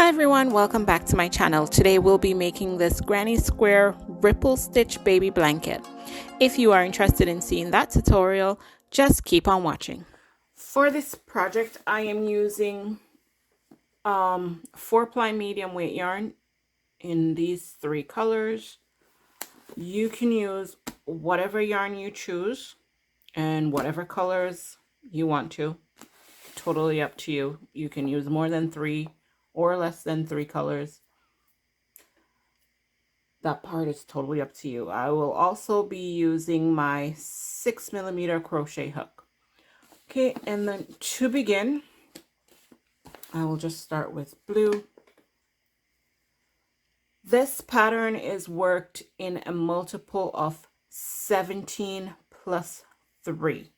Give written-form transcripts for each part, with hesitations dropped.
everyone, welcome back to my channel. Today we'll be making this granny square ripple stitch baby blanket. If you are interested in seeing that tutorial, just keep on watching. For this project I am using 4-ply medium weight yarn in these 3 colors. You can use whatever yarn you choose and whatever colors you want to. Totally up to you. You can use more than 3 or less than 3 colors. That part is totally up to you. I will also be using my 6mm crochet hook. Okay, and then to begin, I will just start with blue. This pattern is worked in a multiple of 17 plus 3.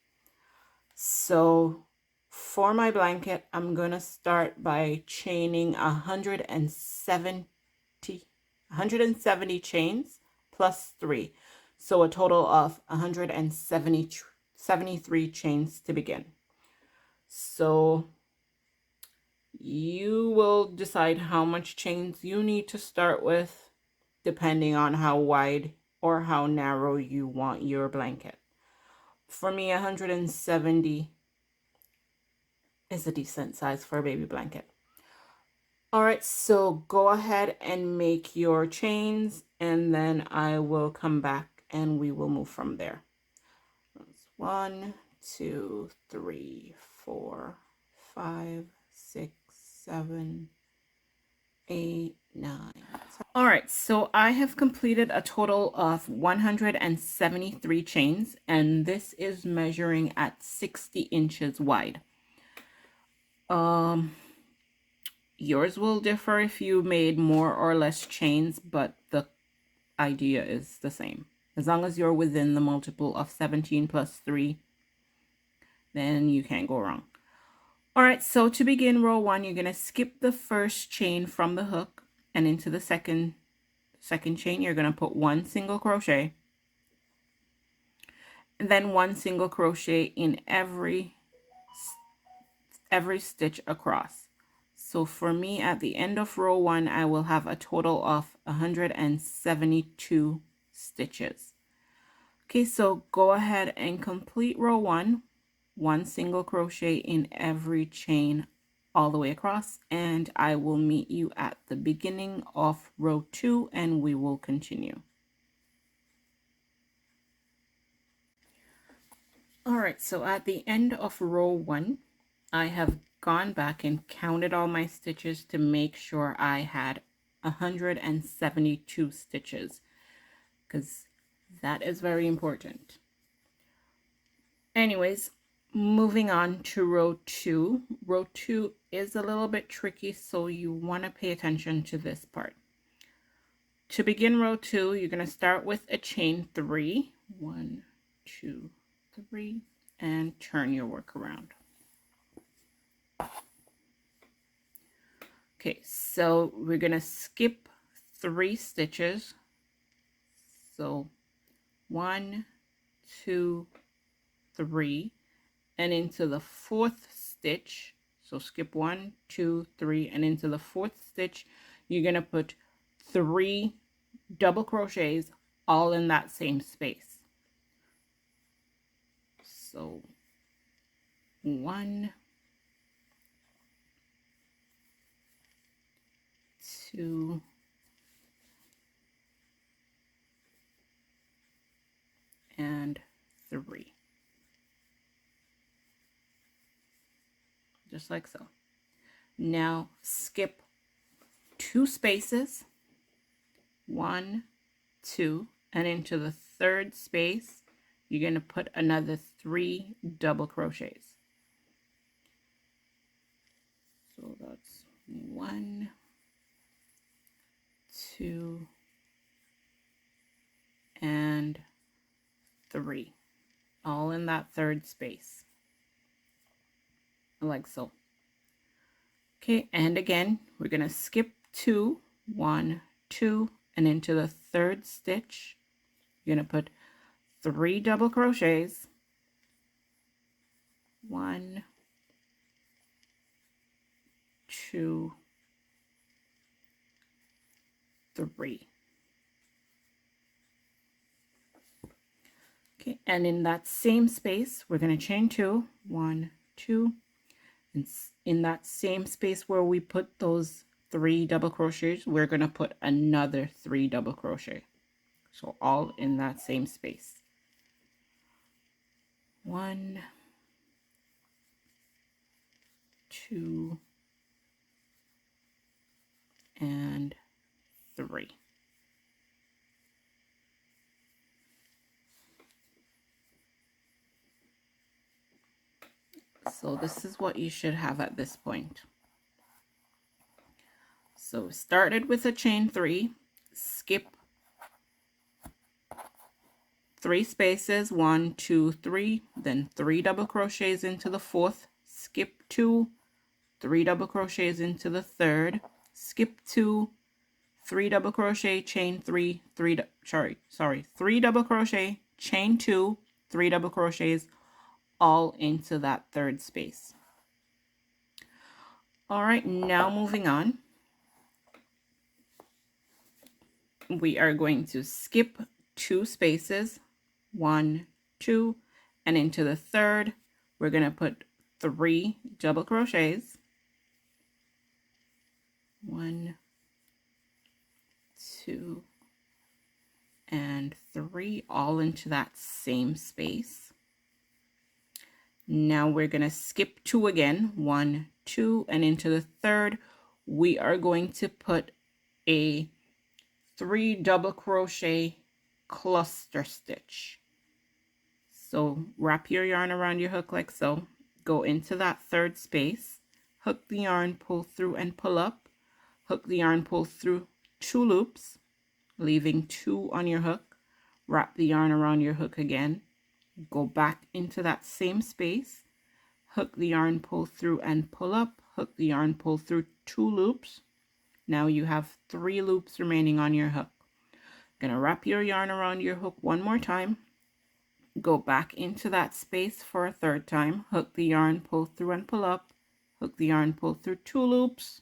So for my blanket, I'm going to start by chaining 170 chains plus 3. So a total of 173 chains to begin. So you will decide how much chains you need to start with depending on how wide or how narrow you want your blanket. For me, 170 is a decent size for a baby blanket. All right, so go ahead and make your chains, and then I will come back and we will move from there. 1, 2, 3, 4, 5, 6, 7, 8, 9. All right, so I have completed a total of 173 chains, and this is measuring at 60 inches wide. Yours will differ if you made more or less chains, but the idea is the same. As long as you're within the multiple of 17 plus 3, then you can't go wrong. All right, so to begin row 1, you're going to skip the first chain from the hook, and into the second chain, you're going to put 1 single crochet, and then 1 single crochet in every stitch across. So for me, at the end of row 1, I will have a total of 172 stitches. Okay, so go ahead and complete row 1, 1 single crochet in every chain all the way across, and I will meet you at the beginning of row 2 and we will continue. All right, so at the end of row 1, I have gone back and counted all my stitches to make sure I had 172 stitches, because that is very important. Anyways, moving on to row 2. Row 2 is a little bit tricky, so you want to pay attention to this part. To begin row 2, you're going to start with a chain 3. 1, 2, 3, and turn your work around. Okay, so we're going to skip 3 stitches. So 1, 2, 3, and into the 4th stitch. So skip 1, 2, 3, and into the 4th stitch, you're going to put 3 double crochets all in that same space. So 1, 2, and 3. Just like so. Now skip 2 spaces, 1, 2, and into the 3rd space, you're going to put another 3 double crochets. So that's 1, 2, and 3, all in that 3rd space, like so. Okay, and again, we're going to skip 2, 1, 2, and into the 3rd stitch, you're going to put 3 double crochets, 1, 2, 3. Okay, and in that same space, we're going to chain 2, 1, 2, and in that same space where we put those 3 double crochets, we're going to put another 3 double crochet. So all in that same space. 1, 2, and 3. So this is what you should have at this point. So started with a chain 3, skip 3 spaces, 1, 2, 3, then 3 double crochets into the 4th, skip 2, 3 double crochets into the 3rd, skip 2, 3 double crochet, chain 3, 3 double crochet, chain 2, 3 double crochets, all into that 3rd space. All right, now moving on. We are going to skip 2 spaces, 1, 2, and into the 3rd, we're going to put 3 double crochets. 1, 2, and 3, all into that same space. Now we're going to skip 2 again, 1, 2, and into the 3rd, we are going to put a 3 double crochet cluster stitch. So wrap your yarn around your hook like so, go into that 3rd space, hook the yarn, pull through and pull up, hook the yarn, pull through 2 loops, leaving 2 on your hook, wrap the yarn around your hook again, go back into that same space, hook the yarn, pull through and pull up, hook the yarn, pull through 2 loops. Now you have 3 loops remaining on your hook. Gonna wrap your yarn around your hook one more time, go back into that space for a 3rd time, hook the yarn, pull through and pull up, hook the yarn, pull through 2 loops.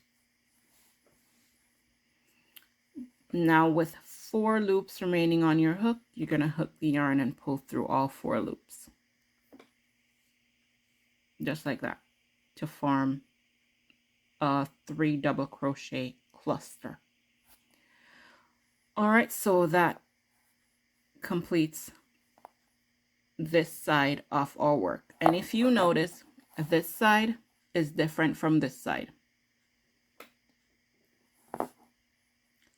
Now with 4 loops remaining on your hook, you're going to hook the yarn and pull through all 4 loops. Just like that, to form a 3 double crochet cluster. All right, so that completes this side of our work. And if you notice, this side is different from this side.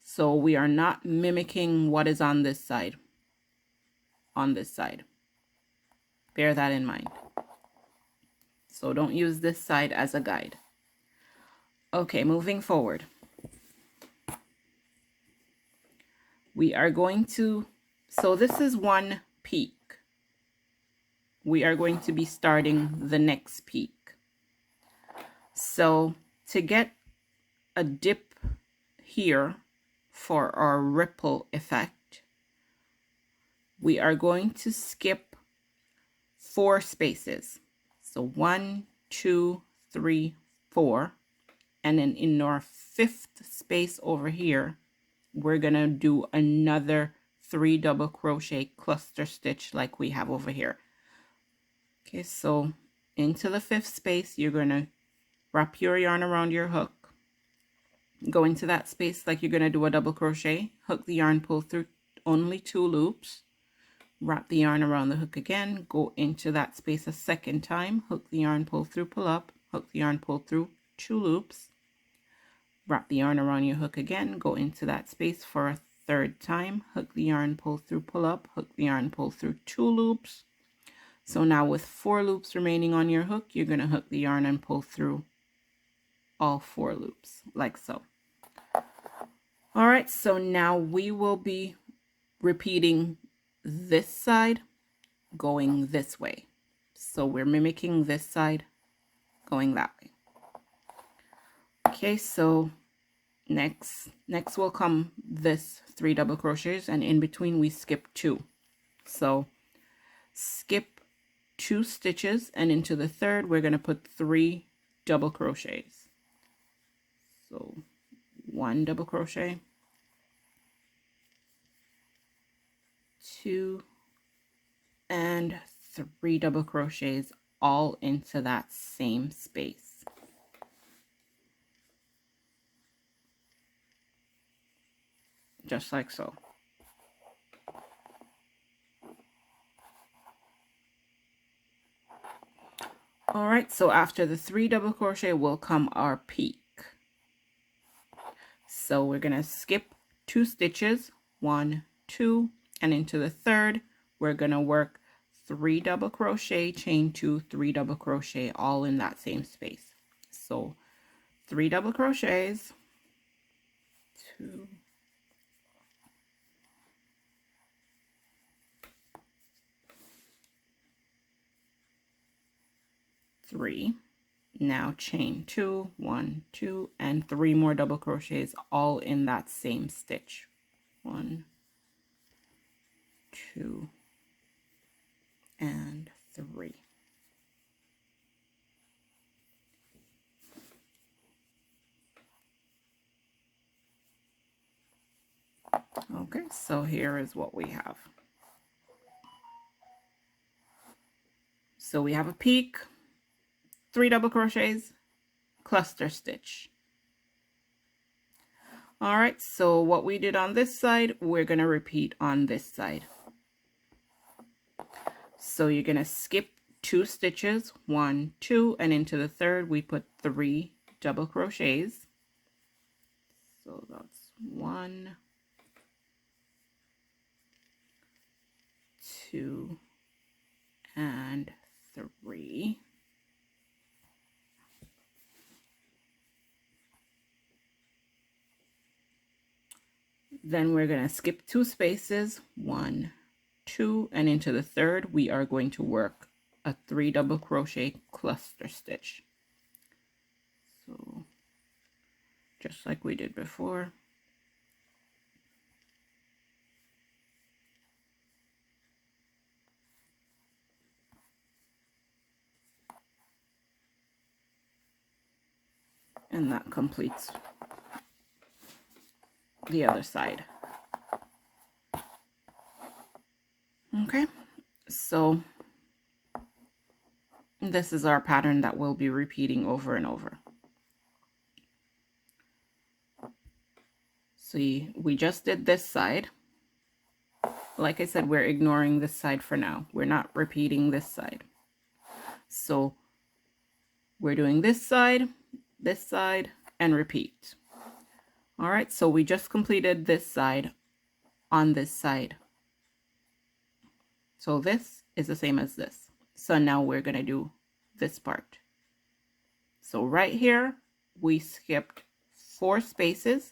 So we are not mimicking what is on this side. Bear that in mind. So don't use this side as a guide. Okay, moving forward. We are going to, so this is one peak. We are going to be starting the next peak. So to get a dip here for our ripple effect, we are going to skip 4 spaces. So 1, 2, 3, 4. And then in our 5th space over here, we're going to do another 3 double crochet cluster stitch like we have over here. Okay, so into the 5th space, you're going to wrap your yarn around your hook, go into that space like you're going to do a double crochet, hook the yarn, pull through only 2 loops, wrap the yarn around the hook again, go into that space a 2nd time, hook the yarn, pull through, pull up, hook the yarn, pull through 2 loops, wrap the yarn around your hook again, go into that space for a 3rd time, hook the yarn, pull through, pull up, hook the yarn, pull through 2 loops. So now with 4 loops remaining on your hook, you're going to hook the yarn and pull through all 4 loops like so. All right, so now we will be repeating this side going this way. So we're mimicking this side going that way. Okay, so next will come this 3 double crochets, and in between we skip 2. So skip 2 stitches, and into the 3rd we're going to put 3 double crochets. So 1 double crochet, 2 and 3 double crochets all into that same space. Just like so. All right, so after the 3 double crochet will come our peak. So we're going to skip 2 stitches, 1, 2, and into the third, we're going to work 3 double crochet, chain 2, 3 double crochet, all in that same space. So 3 double crochets, 2, 3. Now chain 2, 1, 2, and 3 more double crochets, all in that same stitch. 1, 2, and 3. Okay, so here is what we have. So we have a peak, 3 double crochets, cluster stitch. All right, so what we did on this side, we're going to repeat on this side. So you're going to skip 2 stitches, 1, 2, and into the third we put 3 double crochets. So that's 1, 2, and 3. Then we're going to skip 2 spaces, 1, 2, and into the third we are going to work a 3 double crochet cluster stitch. So just like we did before. And that completes the other side. Okay, so this is our pattern that we'll be repeating over and over. See, we just did this side. Like I said, we're ignoring this side for now. We're not repeating this side. So we're doing this side, and repeat. All right, so we just completed this side on this side. So this is the same as this. So now we're going to do this part. So right here, we skipped 4 spaces.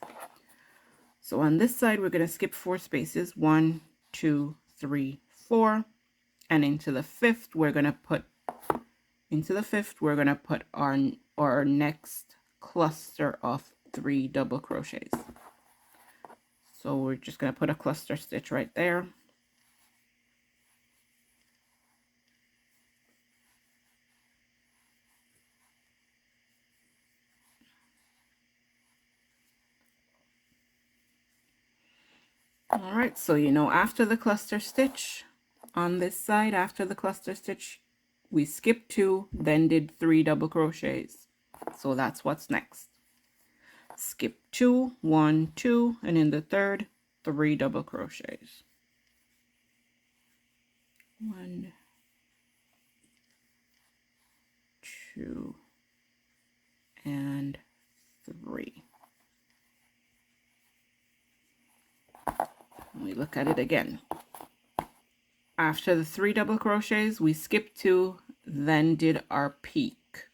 So on this side, we're going to skip 4 spaces, 1, 2, 3, 4. And into the fifth, we're going to put our next cluster of 3 double crochets. So we're just going to put a cluster stitch right there. All right, so you know, after the cluster stitch on this side, after the cluster stitch, we skipped 2, then did 3 double crochets. So that's what's next. Skip 2, 1, 2, and in the third, 3 double crochets. 1, 2, and 3. We look at it again. After the 3 double crochets, we skipped 2, then did our peak.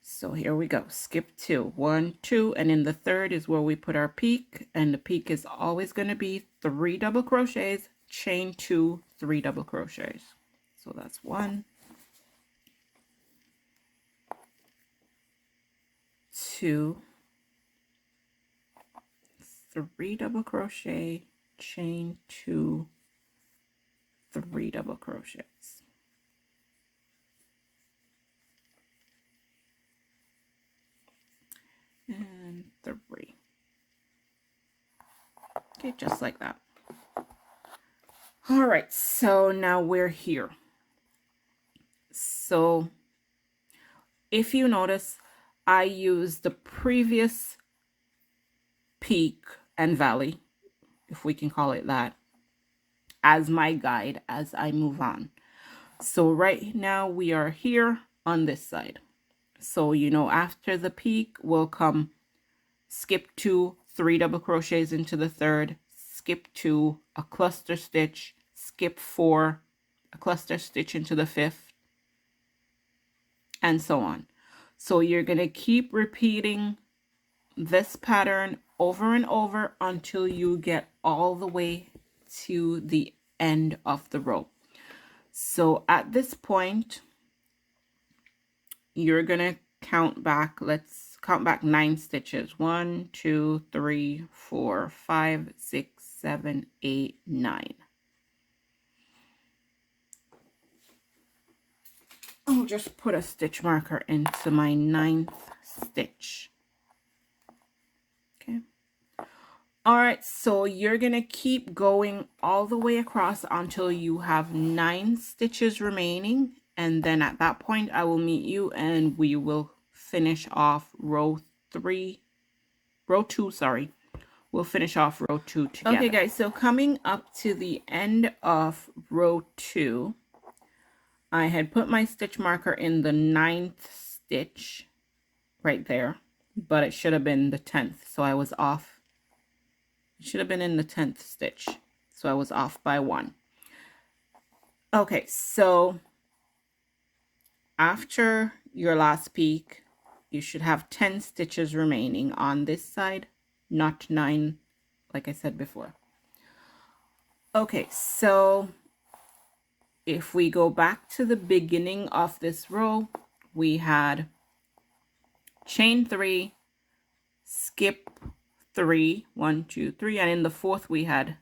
So here we go. Skip 2, 1, 2, and in the third is where we put our peak, and the peak is always going to be 3 double crochets, chain 2, 3 double crochets. So that's 1, 2, 3 double crochet, chain 2, 3 double crochets. And 3. Okay, just like that. All right, so now we're here. So if you notice, I use the previous peak and valley, if we can call it that, as my guide as I move on. So right now we are here on this side. So, you know, after the peak will come skip 2, 3 double crochets into the third, skip 2, a cluster stitch, skip 4, a cluster stitch into the fifth, and so on. So you're going to keep repeating this pattern over and over until you get all the way to the end of the row. So at this point, you're going to count back. Let's count back 9 stitches. 1, 2, 3, 4, 5, 6, 7, 8, 9. I'll just put a stitch marker into my 9th stitch. Okay. All right, so you're going to keep going all the way across until you have 9 stitches remaining. And then at that point, I will meet you and we will finish off row 2, sorry. We'll finish off row 2 together. Okay, guys, so coming up to the end of row 2, I had put my stitch marker in the 9th stitch right there, but it should have been the 10th, so I was off. It should have been in the 10th stitch, so I was off by 1. Okay, so after your last peak, you should have 10 stitches remaining on this side, not 9, like I said before. Okay, so if we go back to the beginning of this row, we had chain 3, skip 3, 1, 2, 3, and in the fourth we had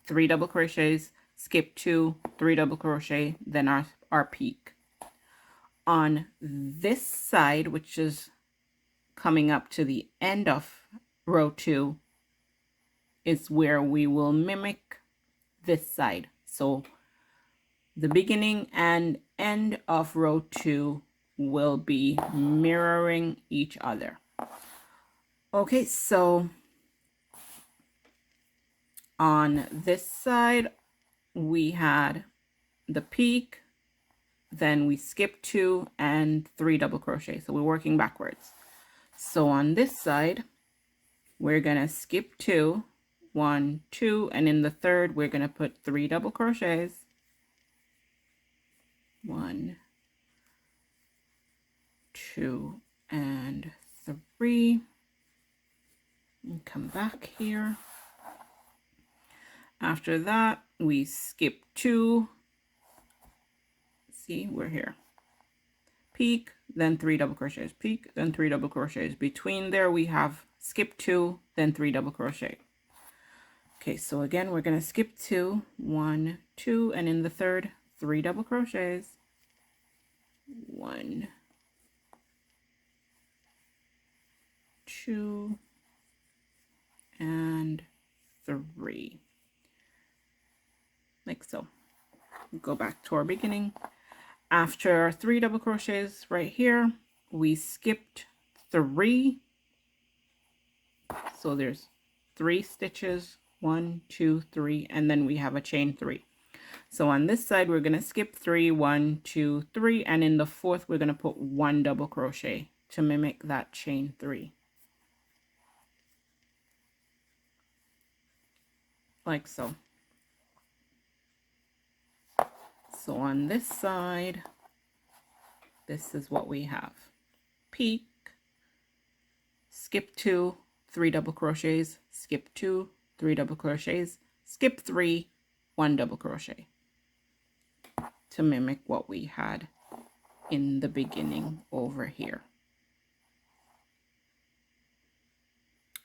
3 double crochets, skip 2, 3 double crochet, then our peak. On this side, which is coming up to the end of row 2, is where we will mimic this side. So the beginning and end of row 2 will be mirroring each other. Okay, so on this side, we had the peak, then we skip 2 and 3 double crochet. So we're working backwards. So on this side, we're going to skip 2, 1, 2, and in the third, we're going to put 3 double crochets. 1, 2, and 3. And come back here. After that, we skip 2. See, we're here. Peak, then 3 double crochets. Peak, then 3 double crochets. Between there, we have skip 2, then 3 double crochet. Okay, so again, we're going to skip 2, 1, 2, and in the third, 3 double crochets. 1, 2, and 3. Like so. Go back to our beginning. After 3 double crochets right here, we skipped 3. So there's 3 stitches, 1, 2, 3, and then we have a chain 3. So on this side, we're going to skip 3, 1, 2, 3, and in the fourth, we're going to put 1 double crochet to mimic that chain 3. Like so. So on this side, this is what we have. Peak, skip 2, 3 double crochets, skip 2, 3 double crochets, skip 3, 1 double crochet to mimic what we had in the beginning over here.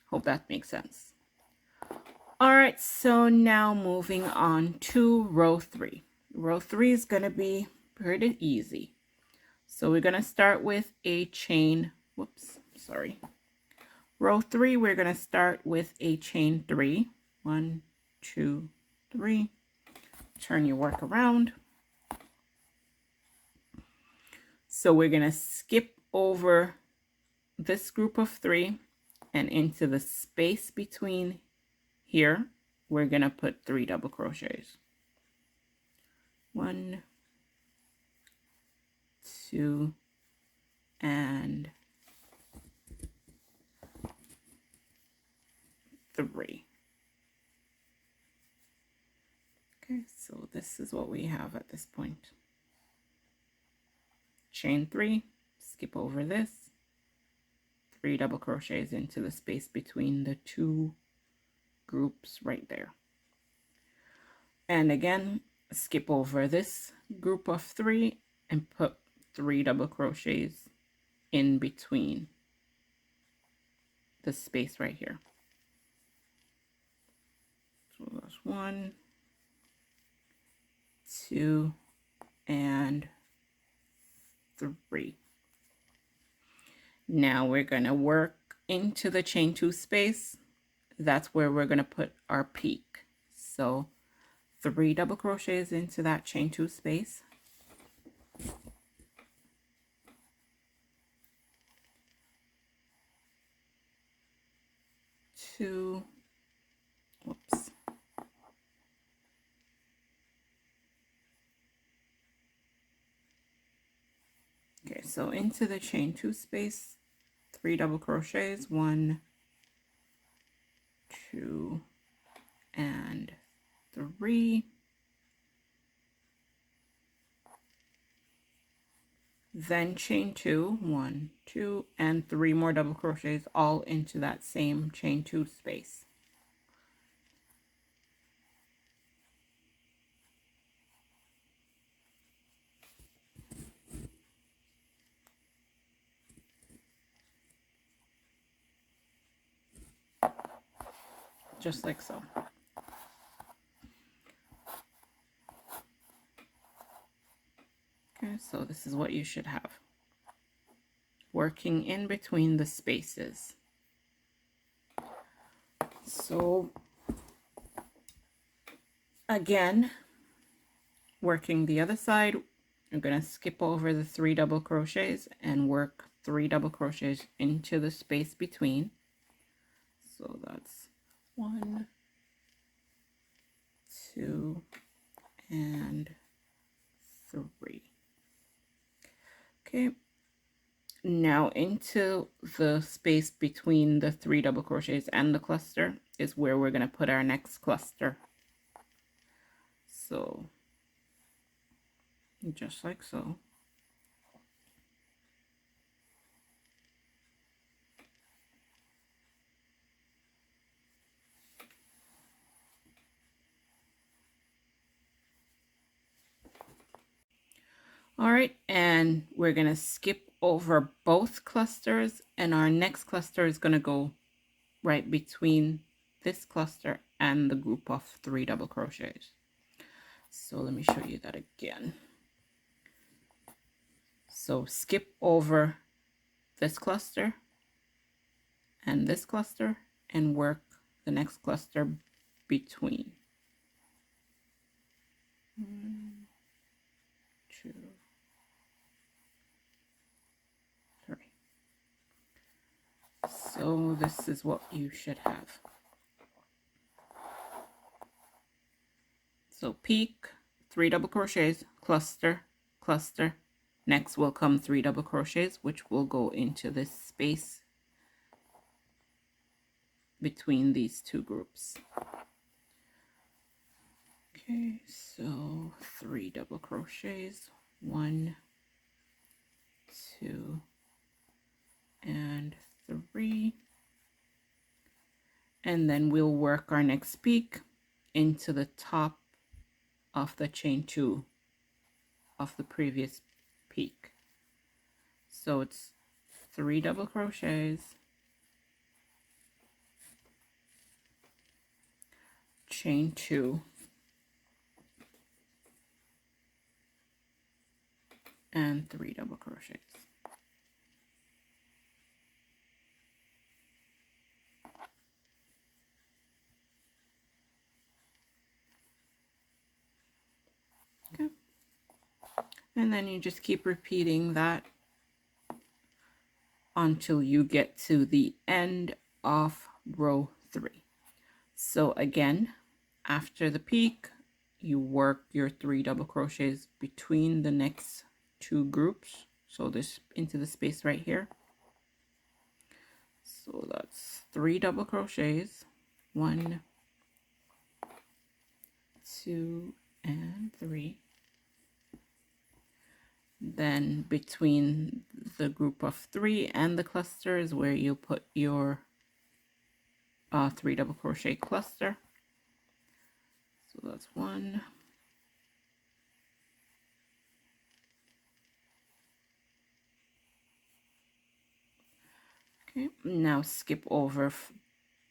Hope that makes sense. All right, so now moving on to row 3. Row 3 is going to be pretty easy. So we're going to start with a chain, row 3, we're going to start with a chain 3. 1, 2, 3. turn your work around. So we're going to skip over this group of 3 and into the space between here, we're going to put 3 double crochets. 1, 2, and 3. Okay, so this is what we have at this point. Chain 3, skip over this, 3 double crochets into the space between the 2 groups right there. And again, skip over this group of 3 and put 3 double crochets in between the space right here. So that's 1, 2, and 3. Now we're going to work into the chain 2 space. That's where we're going to put our peak. So 3 double crochets into that chain 2 space. 2, whoops. Okay, so into the chain 2 space, 3 double crochets, 1, 2, and 3. Then chain 2, 1, 2, and 3 more double crochets all into that same chain 2 space. Just like so. Okay, so this is what you should have. Working in between the spaces. So again, working the other side, I'm going to skip over the 3 double crochets and work 3 double crochets into the space between. So that's 1, 2, and 3. Okay, now into the space between the 3 double crochets and the cluster is where we're going to put our next cluster. So just like so. All right, and we're going to skip over both clusters, and our next cluster is going to go right between this cluster and the group of 3 double crochets. So let me show you that again. So skip over this cluster and this cluster and work the next cluster between. 1, 2, 3. So this is what you should have. So peak, 3 double crochets, cluster, cluster. Next will come 3 double crochets, which will go into this space between these 2 groups. Okay, so 3 double crochets, 1, 2, and 3. And then we'll work our next peak into the top of the chain 2 of the previous peak. So it's 3 double crochets, chain 2, and 3 double crochets. And then you just keep repeating that until you get to the end of row 3. So again, after the peak, you work your 3 double crochets between the next 2 groups. So this into the space right here. So that's 3 double crochets, 1, 2, and 3. Then between the group of 3 and the cluster is where you put your 3 double crochet cluster. So that's 1, okay. Now skip over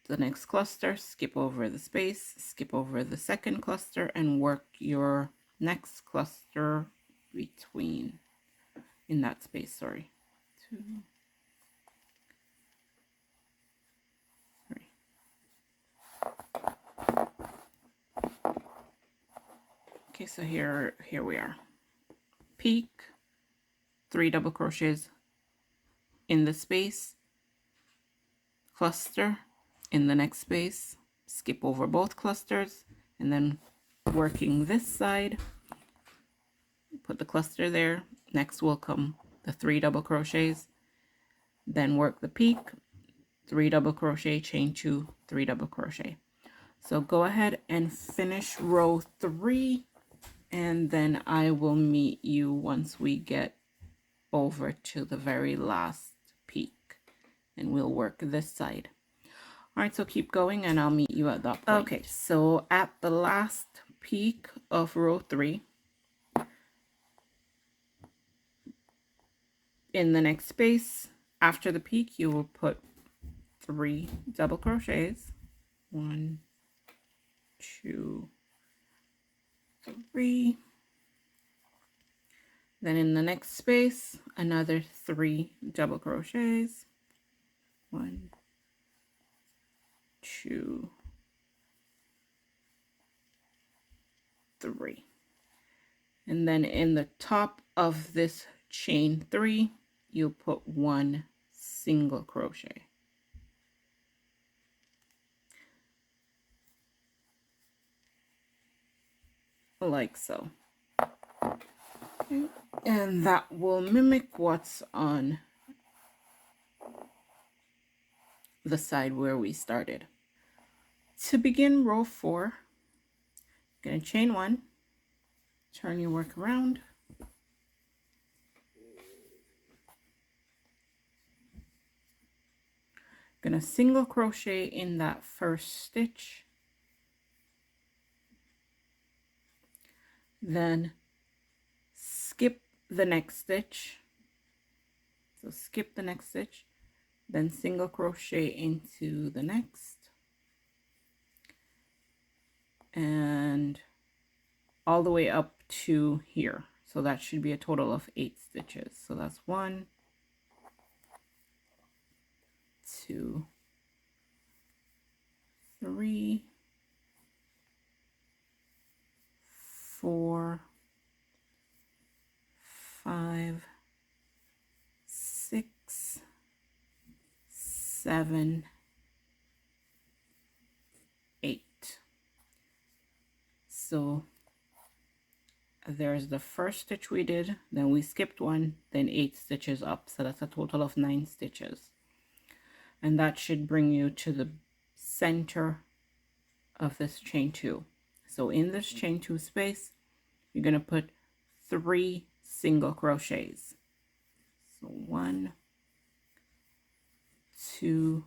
the next cluster, skip over the space, skip over the second cluster, and work your next cluster between in that space. Sorry, 2, 3. Okay, so here we are. Peak, 3 double crochets in the space, cluster in the next space, skip over both clusters, and then working this side, put the cluster there. Next will come the 3 double crochets, then work the peak, 3 double crochet, chain 2, 3 double crochet. So go ahead and finish row 3, and then I will meet you once we get over to the very last peak, and we'll work this side. All right, so keep going and I'll meet you at that point. Okay, so at the last peak of row 3, in the next space after the peak, you will put 3 double crochets, 1, 2, 3. Then in the next space, another 3 double crochets, 1, 2, 3. And then in the top of this chain 3, you'll put 1 single crochet. Like so. Okay. And that will mimic what's on the side where we started. To begin row 4, you're going to chain 1, turn your work around, going to single crochet in that first stitch, then skip the next stitch, so skip the next stitch, then single crochet into the next, and all the way up to here. So that should be a total of 8 stitches. So that's 1, 2, 3, 4, 5, 6, 7, 8. So there's the first stitch we did, then we skipped 1, then 8 stitches up. So that's a total of 9 stitches. And that should bring you to the center of this chain 2. So in this chain 2 space, you're going to put 3 single crochets. So 1, 2,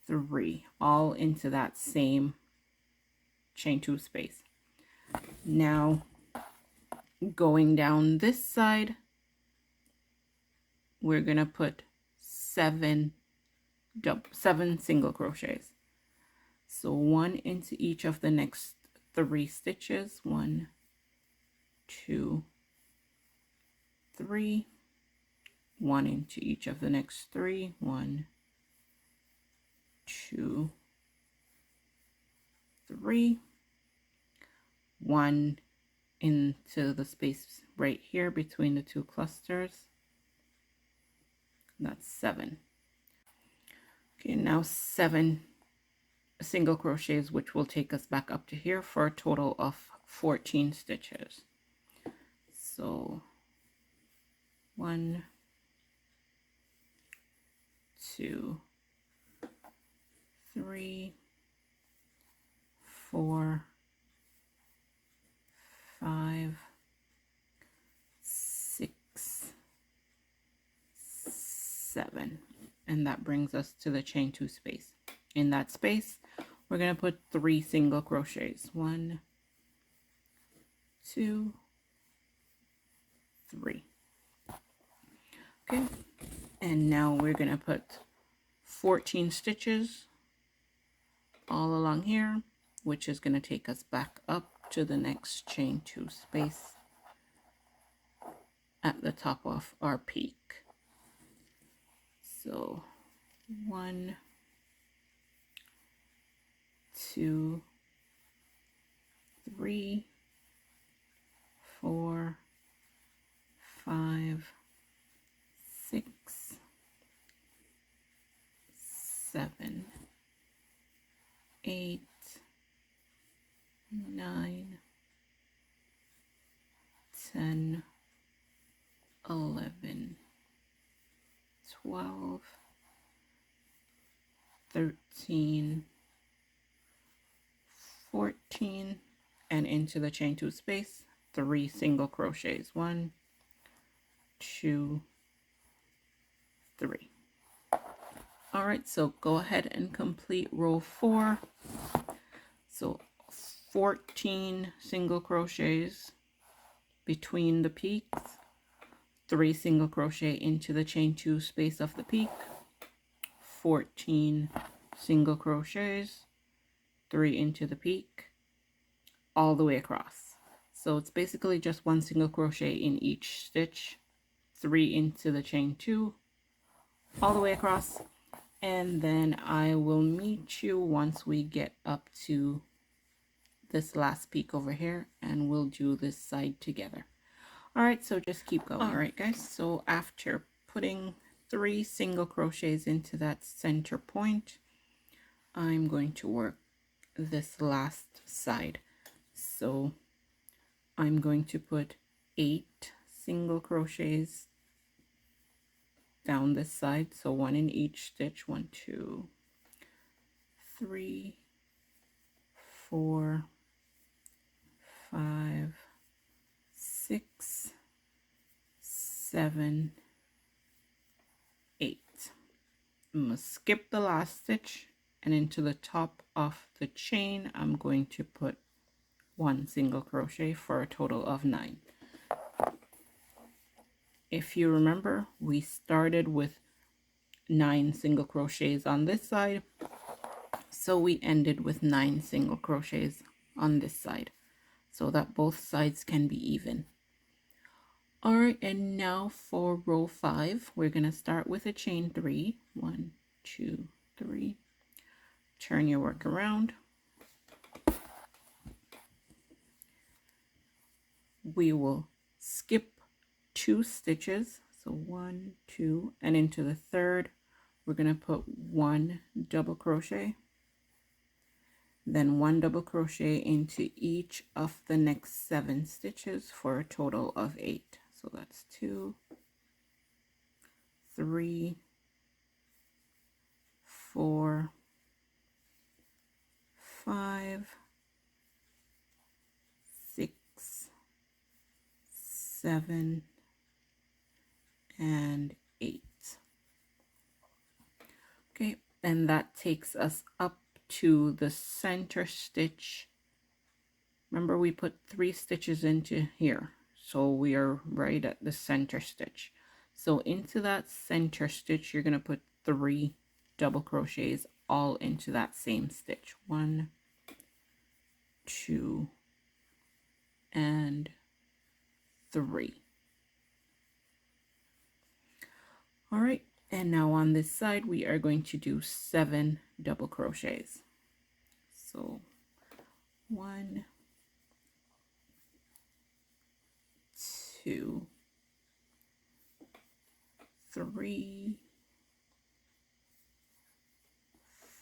3, all into that same chain 2 space. Now going down this side, we're going to put 7 single crochets. So 1 into each of the next 3 stitches, 1, 2, 3, 1 into each of the next 3, 1, 2, 3, 1 into the space right here between the two clusters. That's 7. Okay, now 7 single crochets, which will take us back up to here for a total of 14 stitches. So 1, 2, 3, 4, 5, 6, 7, and that brings us to the chain 2 space. In that space, we're going to put 3 single crochets. 1, 2, 3. Okay, and now we're going to put 14 stitches all along here, which is going to take us back up to the next chain 2 space at the top of our peak. So 1, 2, 3, 4, 5, 6, 7, 8, 9, 10, 11, 12, 13, 14, and into the chain 2 space, 3 single crochets. 1, 2, 3. All right, so go ahead and complete row 4. So 14 single crochets between the peaks, 3 single crochet into the chain 2 space of the peak, 14 single crochets, 3 into the peak, all the way across. So it's basically just 1 single crochet in each stitch, 3 into the chain 2, all the way across, and then I will meet you once we get up to this last peak over here, and we'll do this side together. All right, so just keep going. All right, guys, so after putting 3 single crochets into that center point, I'm going to work this last side. So I'm going to put 8 single crochets down this side, so 1 in each stitch. 1, 2, 3, 4, 5, 6, 7, 8. I'm going to skip the last stitch, and into the top of the chain I'm going to put 1 single crochet for a total of 9. If you remember, we started with 9 single crochets on this side, so we ended with 9 single crochets on this side, so that both sides can be even. All right, and now for row 5, we're going to start with a chain 3. 1, 2, 3. Turn your work around. We will skip 2 stitches, so 1, 2, and into the third we're going to put 1 double crochet, then 1 double crochet into each of the next 7 stitches for a total of 8. So that's 2, 3, 4, 5, 6, 7, and 8. Okay, and that takes us up to the center stitch. Remember, we put 3 stitches into here, so we are right at the center stitch. So into that center stitch you're going to put 3 double crochets all into that same stitch. 1, 2, and 3. All right, and now on this side we are going to do 7 double crochets. So 1, 2, 3,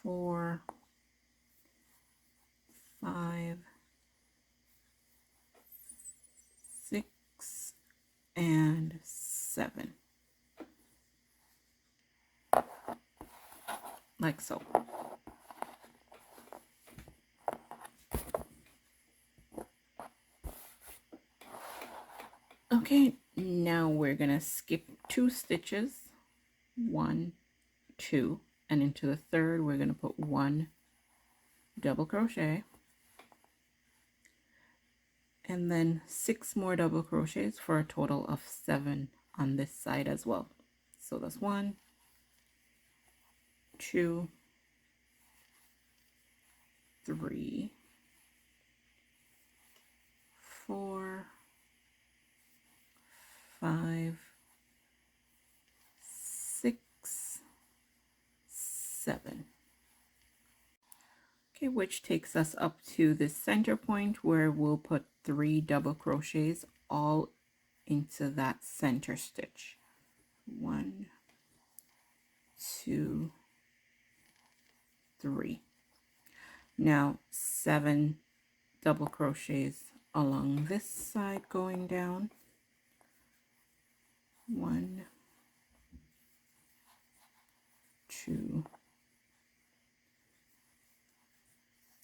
4, 5, 6, and 7, like so. Okay, now we're gonna skip 2 stitches, 1, 2, and into the third we're gonna put 1 double crochet, and then 6 more double crochets for a total of 7 on this side as well. So that's 1, 2, 3, 4, 5, 6, 7. Okay, which takes us up to the center point where we'll put 3 double crochets all into that center stitch. 1, 2, 3. Now 7 double crochets along this side going down. 1, 2,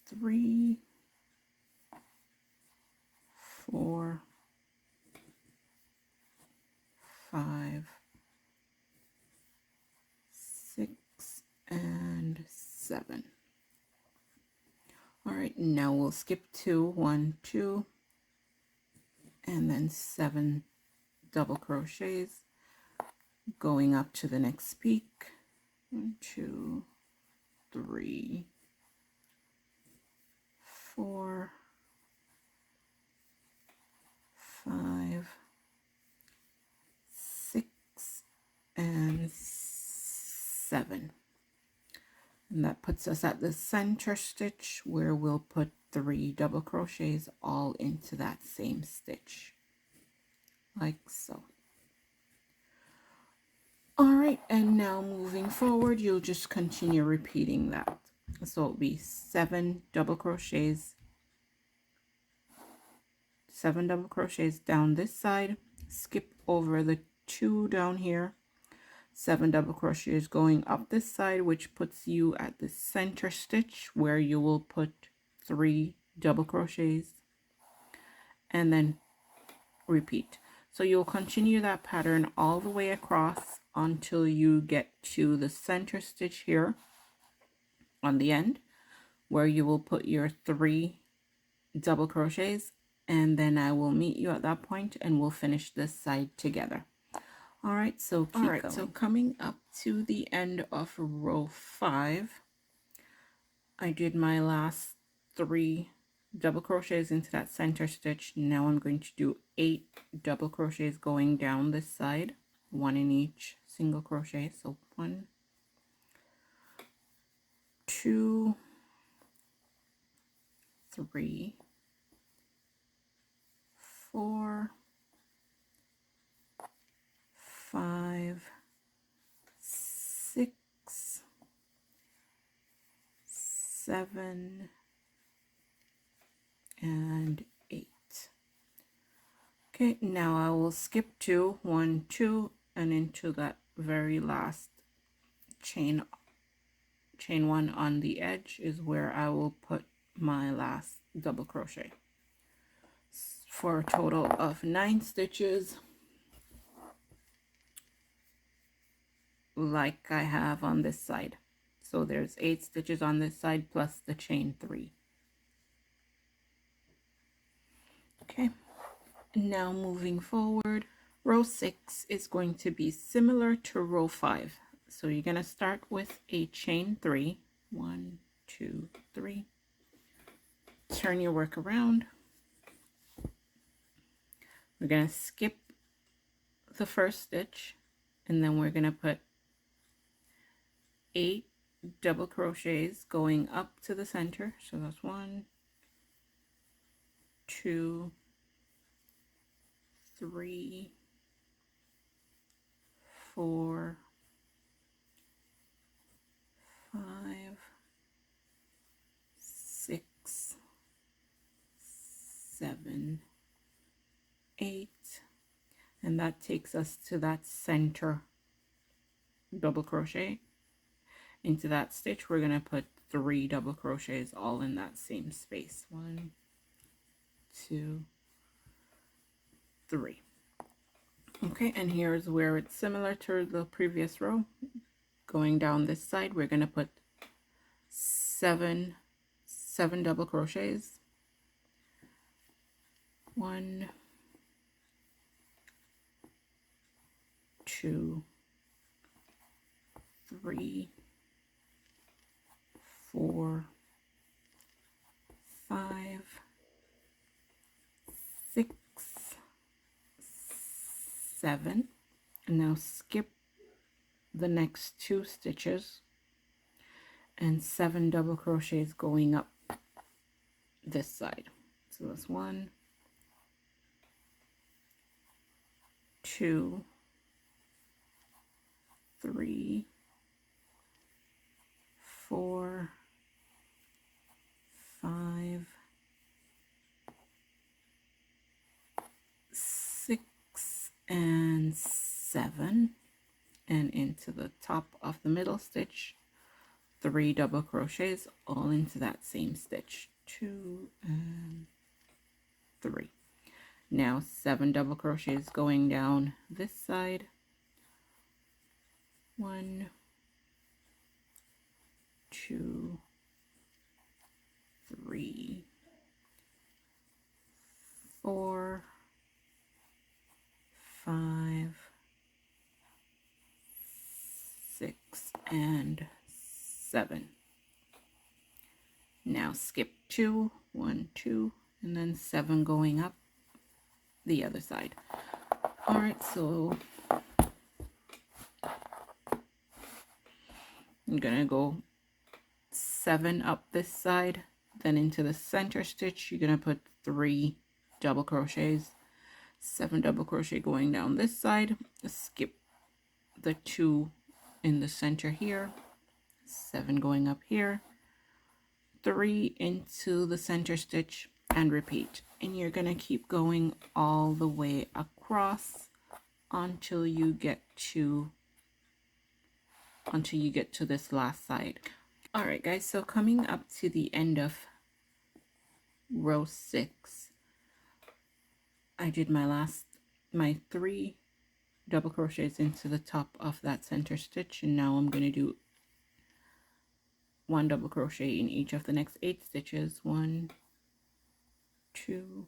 3, 4, 5, 6, and 7. All right, now we'll skip 2, 1, 2, and then 7 double crochets going up to the next peak. 1, 2, 3, 4, 5, 6, and 7. And that puts us at the center stitch where we'll put 3 double crochets all into that same stitch, like so. All right, and now moving forward, you'll just continue repeating that. So it'll be 7 double crochets, 7 double crochets down this side, skip over the 2 down here, 7 double crochets going up this side, which puts you at the center stitch where you will put 3 double crochets, and then repeat. So you'll continue that pattern all the way across until you get to the center stitch here on the end, where you will put your 3 double crochets, and then I will meet you at that point and we'll finish this side together. All right, so keep going. So coming up to the end of row 5, I did my last 3 double crochets into that center stitch. Now I'm going to do 8 double crochets going down this side, 1 in each single crochet. So 1, 2, 3, 4, 5, 6, 7, and 8. Okay, now I will skip 2, 1, 2, and into that very last chain 1 on the edge is where I will put my last double crochet for a total of 9 stitches, like I have on this side. So there's 8 stitches on this side plus the chain 3. Okay, now moving forward, row 6 is going to be similar to row 5. So you're going to start with a chain 3, 1, 2, 3, turn your work around. We're going to skip the first stitch, and then we're going to put 8 double crochets going up to the center. So that's 1, 2, 3, 4, 5, 6, 7, 8, and that takes us to that center double crochet. Into that stitch we're going to put 3 double crochets all in that same space. 1, 2, 3. Okay, and here's where it's similar to the previous row. Going down this side, we're going to put 7 double crochets. 1, 2, 3, 4, 5, 6, 7. And now skip the next 2 stitches and 7 double crochets going up this side. So that's 1, 2, 3, 4, 5, 6, and 7, and into the top of the middle stitch 3 double crochets all into that same stitch. 2 and 3. Now 7 double crochets going down this side. 1, 2, 3, 4, 5, 6, and 7. Now skip 2, 1, 2, and then 7 going up the other side. All right, so I'm gonna go 7 up this side, then into the center stitch you're gonna put 3 double crochets, 7 double crochet going down this side, skip the 2 in the center here, 7 going up here, 3 into the center stitch, and repeat. And you're gonna keep going all the way across until you get to this last side. All right guys, so coming up to the end of row 6, I did my 3 double crochets into the top of that center stitch, and now I'm going to do 1 double crochet in each of the next 8 stitches. 1, 2,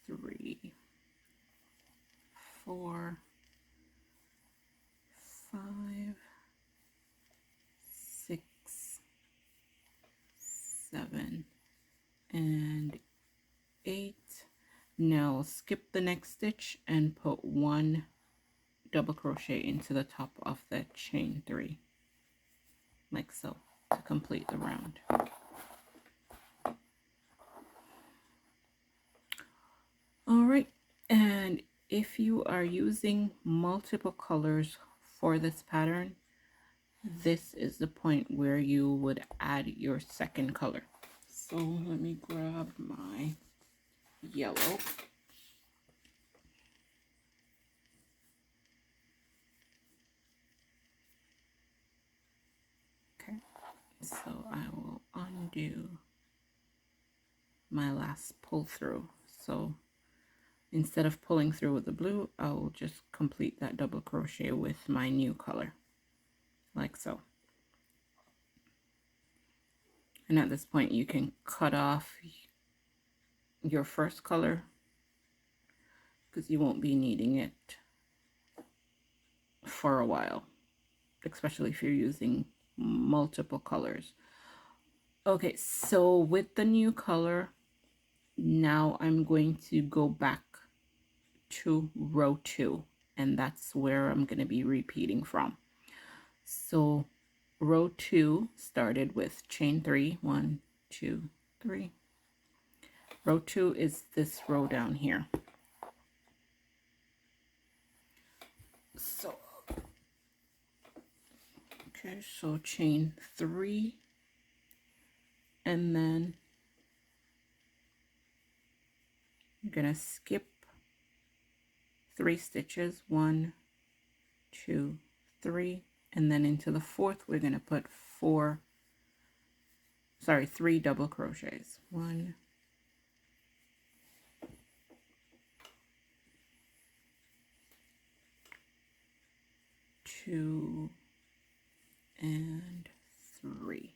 3, 4, 5, 6, 7, and 8. Now skip the next stitch and put 1 double crochet into the top of that chain 3, like so, to complete the round. All right, and if you are using multiple colors for this pattern, this is the point where you would add your second color. So let me grab my yellow. Okay, so I will undo my last pull through. So instead of pulling through with the blue, I'll just complete that double crochet with my new color, like so. And at this point you can cut off your first color because you won't be needing it for a while, especially if you're using multiple colors. Okay, so with the new color, now I'm going to go back to row 2, and that's where I'm going to be repeating from. So row 2 started with chain 3, 1, 2, 3. Row 2 is this row down here. So okay, so chain 3, and then you're gonna skip 3 stitches, 1, 2, 3, and then into the 4th we're gonna put 3 double crochets. 1, 2, and 3.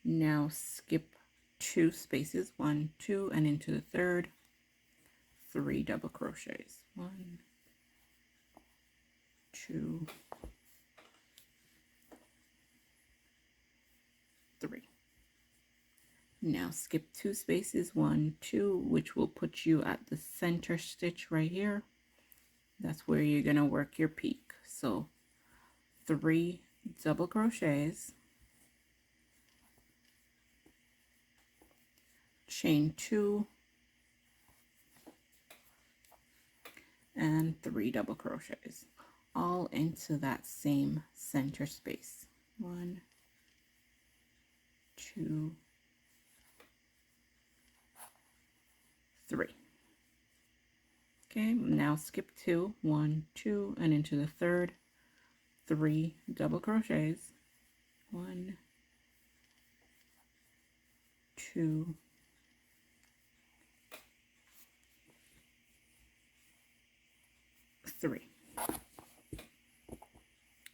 Now skip 2 spaces, 1, 2, and into the 3rd, 3 double crochets. 1, 2, 3. Now skip 2 spaces, 1, 2, which will put you at the center stitch right here. That's where you're gonna work your peak. So 3 double crochets, chain 2, and 3 double crochets, all into that same center space. 1, 2, 3. Okay, now skip 2, 1, 2, and into the 3rd, 3 double crochets. 1, 2, 3.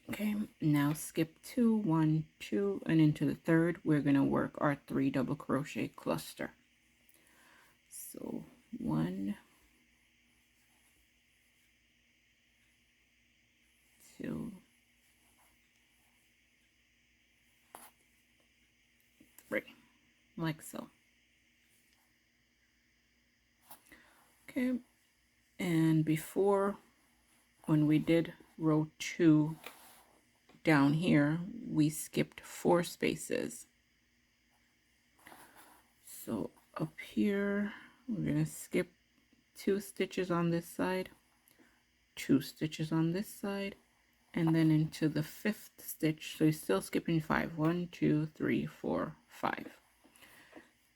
Okay, now skip 2, 1, 2, and into the 3rd we're going to work our 3 double crochet cluster. So 1, 2, 3, like so. Okay, and before, when we did row 2 down here, we skipped 4 spaces. So up here we're going to skip 2 stitches on this side, 2 stitches on this side, and then into the 5th stitch. So you're still skipping 5. 1, 2, 3, 4, 5.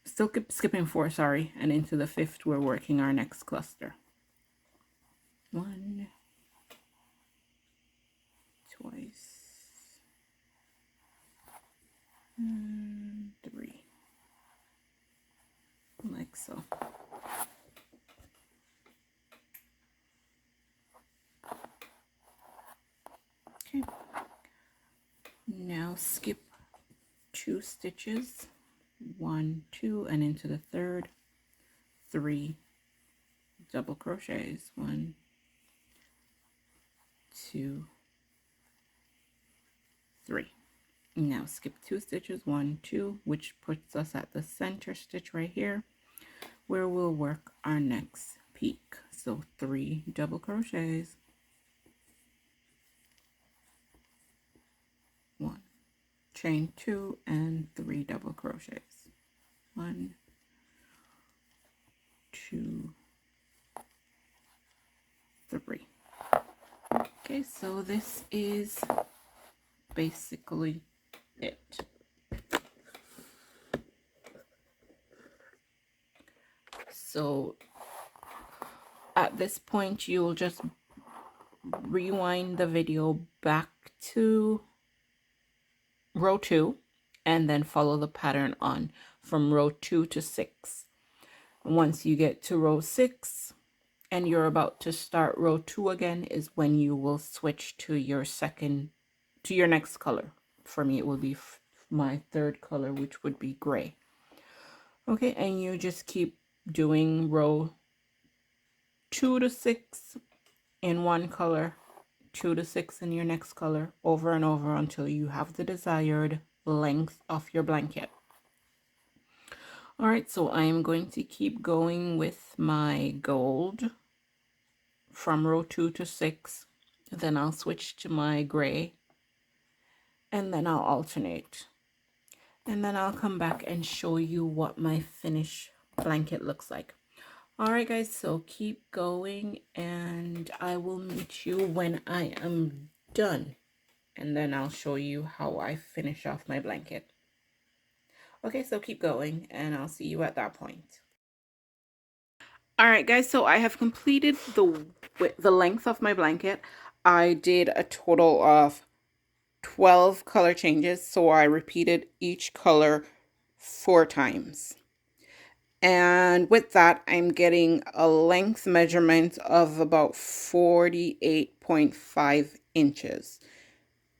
Still skipping 4, sorry, and into the 5th we're working our next cluster. 1, twice, and 3, like so. Okay, now skip 2 stitches, 1, 2, and into the 3rd, 3 double crochets. 1, 2, 3. Now skip 2 stitches, 1, 2, which puts us at the center stitch right here, where we'll work our next peak. So 3 double crochets, 1, chain 2, and 3 double crochets. 1, 2, 3. Okay, so this is basically it. So at this point you'll just rewind the video back to row 2 and then follow the pattern on from row 2 to 6. Once you get to row 6 and you're about to start row 2 again is when you will switch to your next color. For me it will be my 3rd color, which would be gray. Okay, and you just keep doing row 2 to 6 in one color, 2 to 6 in your next color, over and over until you have the desired length of your blanket. All right, so I am going to keep going with my gold from row 2 to 6, then I'll switch to my gray, and then I'll alternate, and then I'll come back and show you what my finished blanket looks like. All right, guys, so keep going and I will meet you when I am done. And then I'll show you how I finish off my blanket. Okay, so keep going and I'll see you at that point. All right, guys, so I have completed the length of my blanket. I did a total of 12 color changes, so I repeated each color 4 times. And with that, I'm getting a length measurement of about 48.5 inches.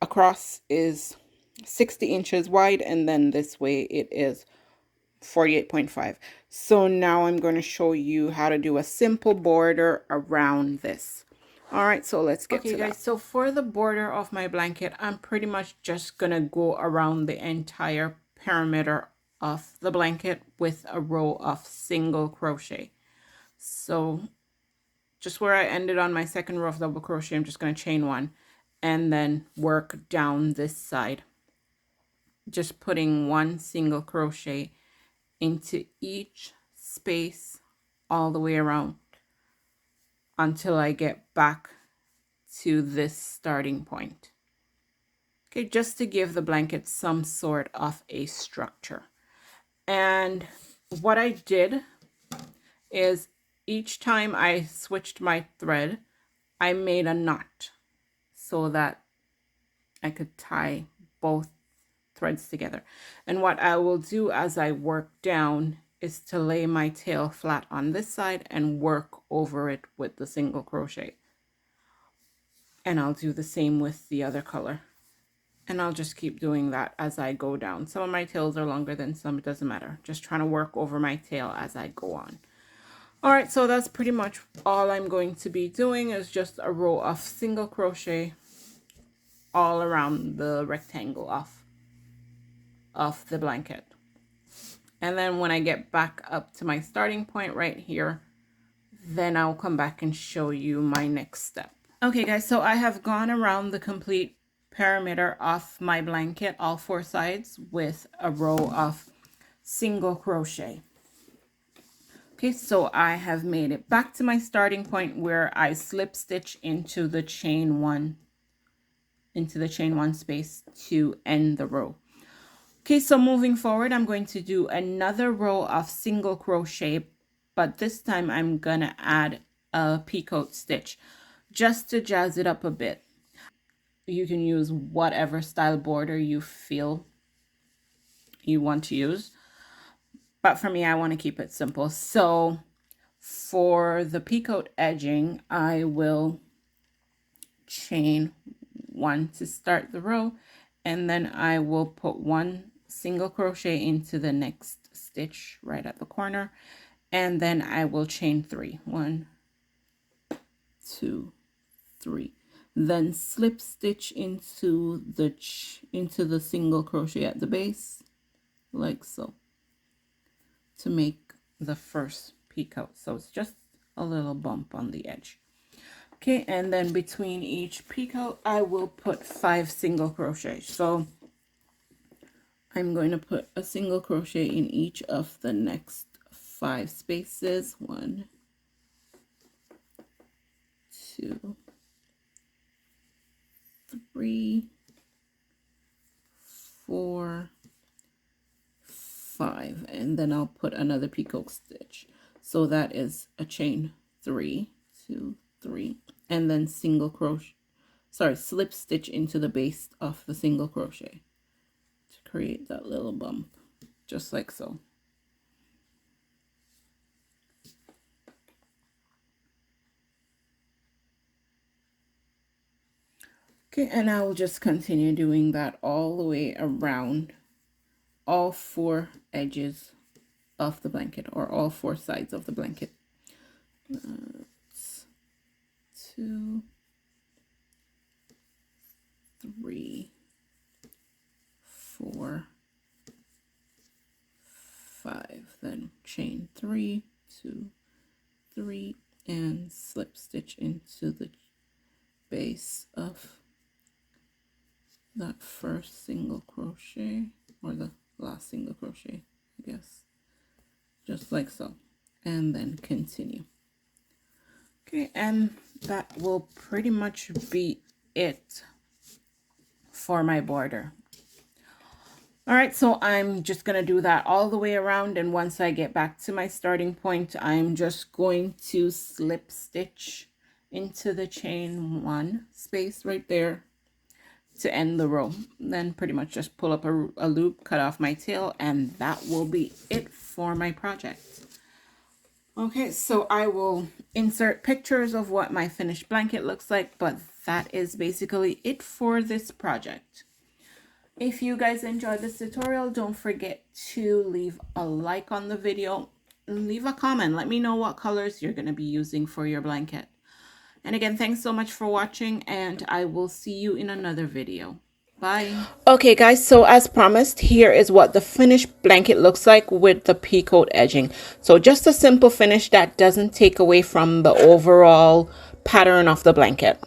Across is 60 inches wide, and then this way it is 48.5. So now I'm going to show you how to do a simple border around this. All right, so let's get to that. Okay, guys, so for the border of my blanket, I'm pretty much just going to go around the entire perimeter of the blanket with a row of single crochet. So just where I ended on my second row of double crochet, I'm just going to chain 1 and then work down this side, just putting 1 single crochet into each space all the way around until I get back to this starting point. Okay, just to give the blanket some sort of a structure. And what I did is each time I switched my thread, I made a knot so that I could tie both threads together. And what I will do as I work down is to lay my tail flat on this side and work over it with the single crochet. And I'll do the same with the other color. And I'll just keep doing that as I go down. Some of my tails are longer than some, it doesn't matter. Just trying to work over my tail as I go on. All right, so that's pretty much all I'm going to be doing is just a row of single crochet all around the rectangle of the blanket. And then when I get back up to my starting point right here, then I'll come back and show you my next step. Okay, guys, so I have gone around the complete perimeter of my blanket, all 4 sides, with a row of single crochet. Okay, so I have made it back to my starting point where I slip stitch into the chain 1 space to end the row. Okay, so moving forward, I'm going to do another row of single crochet, but this time I'm gonna add a picot stitch just to jazz it up a bit. You can use whatever style border you feel you want to use, but for me, I want to keep it simple. So for the picot edging, I will chain 1 to start the row, and then I will put 1 single crochet into the next stitch right at the corner, and then I will chain 3. 1, 2, 3. Then slip stitch into the single crochet at the base, like so, to make the first picot. So it's just a little bump on the edge. Okay, and then between each picot, I will put 5 single crochets. So I'm going to put a single crochet in each of the next 5 spaces. 1, 2, 3, 4, 5, and then I'll put another picot stitch. So that is a chain 3, 2, 3, and then single crochet, slip stitch into the base of the single crochet to create that little bump, just like so. Okay, and I will just continue doing that all the way around all 4 edges of the blanket, or all 4 sides of the blanket. 2, 3, 4, 5, then chain 3, 2, 3, and slip stitch into the base of that first single crochet, or the last single crochet, I guess, just like so. and then continue. Okay, and that will pretty much be it for my border. All right, so I'm just going to do that all the way around, and once I get back to my starting point, I'm just going to slip stitch into the chain 1 space right there to end the row. Then pretty much just pull up a loop, cut off my tail, and that will be it for my project. Okay, so I will insert pictures of what my finished blanket looks like, but that is basically it for this project. If you guys enjoyed this tutorial, don't forget to leave a like on the video, leave a comment, let me know what colors you're going to be using for your blanket. And again, thanks so much for watching, and I will see you in another video. Bye. Okay guys, so as promised, here is what the finished blanket looks like with the peacoat edging. So just a simple finish that doesn't take away from the overall pattern of the blanket.